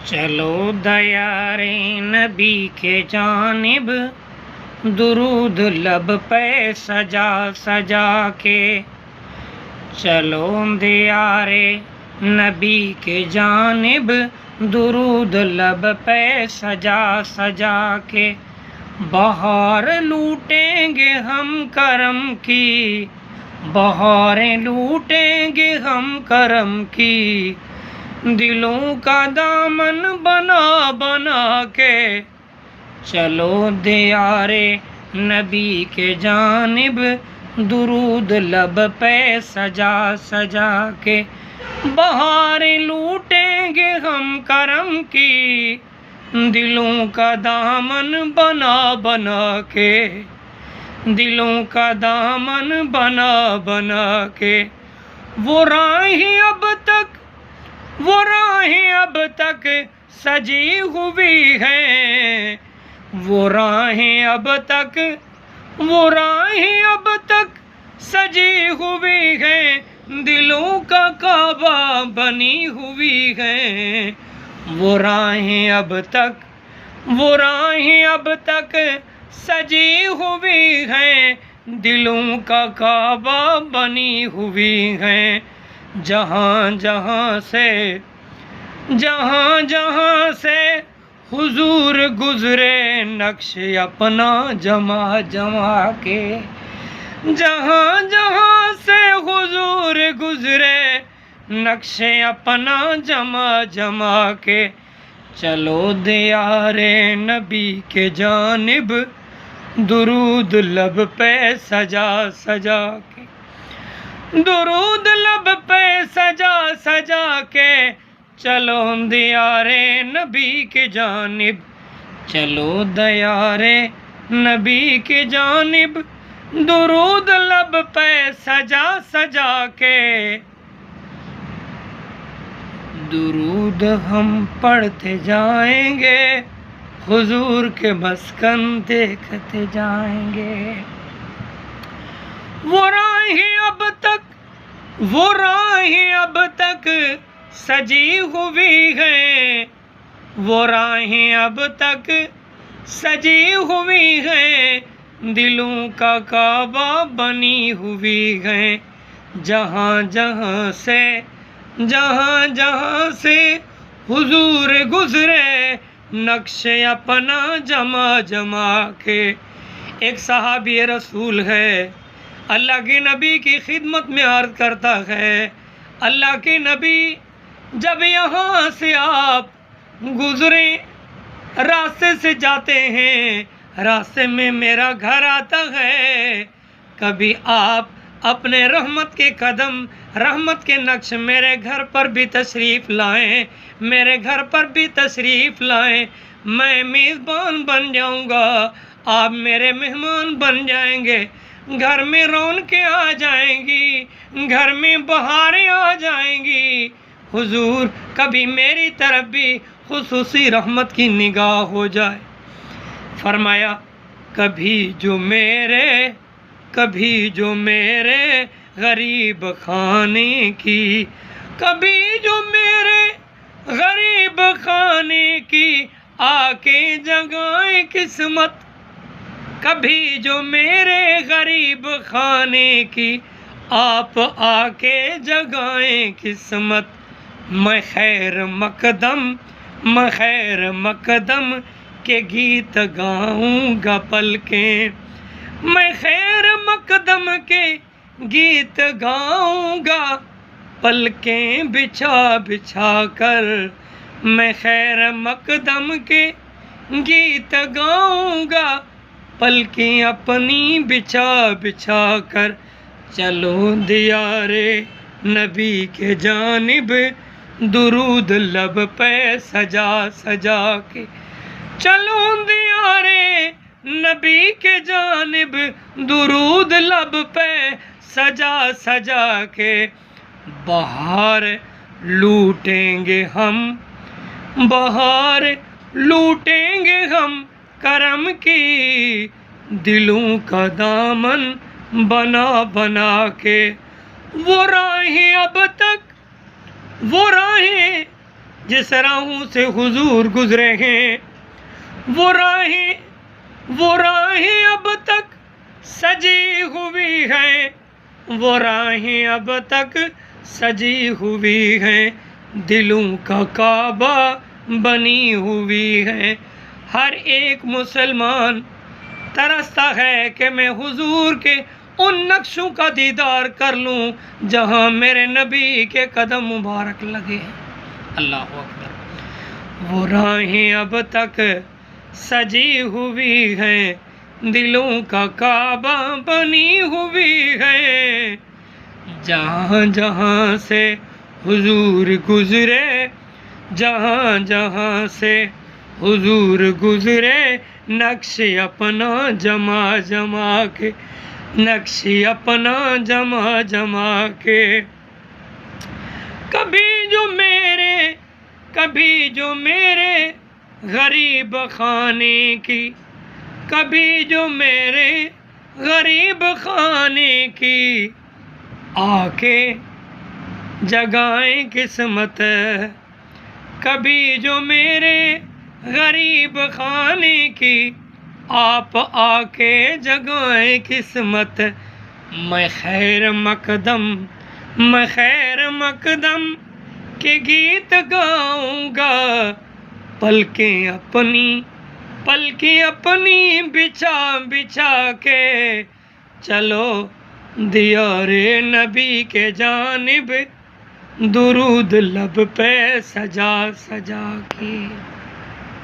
चलो दयारे नबी के जानिब, दुरूद लब पे सजा सजा के। चलो दयारे नबी के जानिब, दुरूद लब पे सजा सजा के। बहार लूटेंगे हम करम की, बहारें लूटेंगे हम करम की। दिलों का दामन बना बना के। चलो दयारे नबी के जानिब, दुरूद लब पे सजा सजा के। बहारें लूटेंगे हम करम की, दिलों का दामन बना बना के। दिलों का दामन बना बना के। वो राहें अब तक, वो राहें अब तक सजी हुई हैं। वो राहें अब तक, वो राहें अब तक सजी हुई हैं। दिलों का काबा बनी हुई हैं। वो राहें अब तक, वो राहें अब तक सजी हुई हैं। दिलों का काबा बनी हुई हैं। जहाँ जहाँ से, जहाँ जहाँ से हुजूर गुजरे, नक्श अपना जमा जमा के। जहाँ जहाँ से हुजूर गुजरे, नक्श अपना जमा जमा के। चलो दयारे नबी के जानिब, दुरूद लब पे सजा सजा के। दुरूद लब पे सजा सजा के। चलो दयारे नबी के जानिब, चलो दयारे नबी के जानिब, दुरूद लब पे सजा सजा के। दुरूद हम पढ़ते जाएंगे, हुजूर के मस्कन देखते जाएंगे। वो राहें अब तक, वो राहें अब तक सजी हुई हैं। वो राहें अब तक सजी हुई हैं। दिलों का काबा बनी हुई हैं। जहाँ जहाँ से, जहाँ जहाँ से हुजूर गुजरे, नक्श अपना जमा जमा के। एक सहाबी रसूल है, अल्लाह के नबी की खिदमत में अर्ज करता है, अल्लाह के नबी जब यहाँ से आप गुजरे, रास्ते से जाते हैं, रास्ते में मेरा घर आता है। कभी आप अपने रहमत के कदम, रहमत के नक्श मेरे घर पर भी तशरीफ़ लाएं, मेरे घर पर भी तशरीफ़ लाएं। मैं मेज़बान बन जाऊंगा, आप मेरे मेहमान बन जाएंगे। घर में रौनकें आ जाएंगी, घर में बहारें आ जाएंगी। हुजूर कभी मेरी तरफ भी खुसूसी रहमत की निगाह हो जाए। फरमाया, कभी जो मेरे, कभी जो मेरे गरीब खाने की, कभी जो मेरे गरीब खाने की आके जगाए किस्मत। कभी जो मेरे गरीब खाने की आप आके जगाएं किस्मत। मैं खैर मकदम, मैं खैर मकदम के गीत गाऊंगा पलकें। मैं खैर मकदम के गीत गाऊंगा पलकें बिछा बिछा कर। मैं खैर मकदम के गीत गाऊंगा पलकें अपनी बिछा बिछा कर। चलो दयारे नबी के जानिब, दुरूद लब पे सजा सजा के। चलो दयारे नबी के जानिब, दुरूद लब पे सजा सजा के। बहार लूटेंगे हम, बहार लूटेंगे हम करम की। दिलों का दामन बना बना के। वो राहें अब तक, वो राहें जिस राहों से हुजूर गुजरे हैं, वो राहें अब तक सजी हुई हैं, वो राहें अब तक सजी हुई हैं, दिलों का काबा बनी हुई है। हर एक मुसलमान तरसता है कि मैं हुजूर के उन नक्शों का दीदार कर लूं जहां मेरे नबी के कदम मुबारक लगे। अल्लाह अकबर। वो राहें अब तक सजी हुई हैं, दिलों का काबा बनी हुई है। जहाँ जहाँ से हुजूर गुजरे, जहाँ जहाँ से हुजूर गुजरे, नक्श अपना जमा जमा के, नक्श अपना जमा जमा के। कभी जो मेरे गरीब खाने की, कभी जो मेरे गरीब खाने की आके जगाएं किस्मत, कभी जो मेरे गरीब खाने की आप आके जगाएं किस्मत। मैं खैर मकदम के गीत गाऊंगा, पलकें अपनी बिछा बिछा के, चलो दियारे नबी के जानिब दुरूद लब पे सजा सजा के।